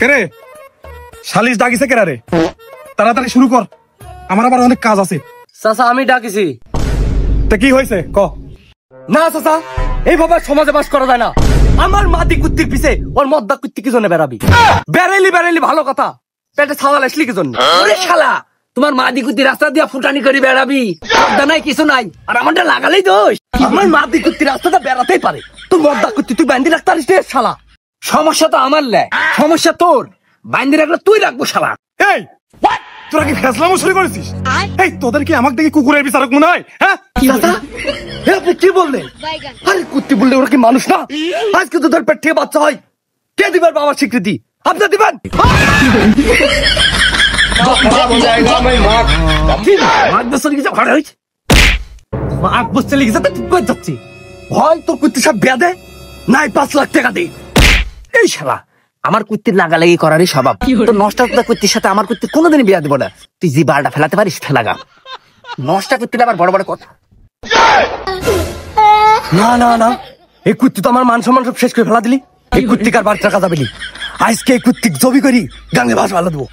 কেরে শালিশ ডাকিছে কেরা রে? তাড়াতাড়ি শুরু কর, আমার আবার অনেক কাজ আছে। চাচা আমি ডাকিছি। তা কি হয়েছে ক? না চাচা, এইভাবে সমাজে বাস করা যায় না। আমার মাটি কুত্তির পিছে ওর মদ্দা কুত্তি কি জন্য বেড়াবি? বেড়াইলি ভালো কথা, পেটে ছাওয়াল আসলি কি জন্য? ওরে শালা, তোমার মাটি কুত্তি রাস্তা দিয়া ফুটানি করে বেড়াবি, মদ্দা নাই কিছু নাই, আর আমারটা লাগালেই দোষ। আমার মাটি কুত্তি রাস্তাটা বেড়াতেই পারে, তোর মদ্দা কুত্তি তুই বান্ধি রাখতে পারিস রে শালা। সমস্যা তো আমার লে, সমস্যা তোর। বান্ধি রাখলে তুই রাখবো শালা। এই তোরা কি ফেসলামো শুরু করেছিস? এই তোদের কি আমাকে দেখি কুকুরের বিচারক মনে হয়? হ্যাঁ চাচা, আপনি কি বললেন? আরে কুত্তি বললে ওরা কি মানুষ না? আজকে তোদের পেট থেকে বাচ্চা হয়, কে দিবার বাবার স্বীকৃতি? আপনি দিবেন? ভয় তোর কুত্তি সব বেঁধে নাই 5 লাখ টাকা দে। এই শালা আমার কুত্তির লাগালাগি করারই স্বভাব। তোর নষ্ট কুত্তির সাথে আমার কুত্তির কোনোদিনই বিয়া দিব না। তুই যে বারটা ফেলাতে পারিস ফেলাগা, নষ্ট কুত্তির আবার বড় বড় কথা। না না না, এই কুত্তি তো আমার মান সম্মান সব শেষ করে ফেলা দিলি। এই কুত্তিকার বাড়িতে টাকা যাবেলি, আজকে এই কুত্তিক জবি করি গাঙ্গে ভাস ভালো দেবো।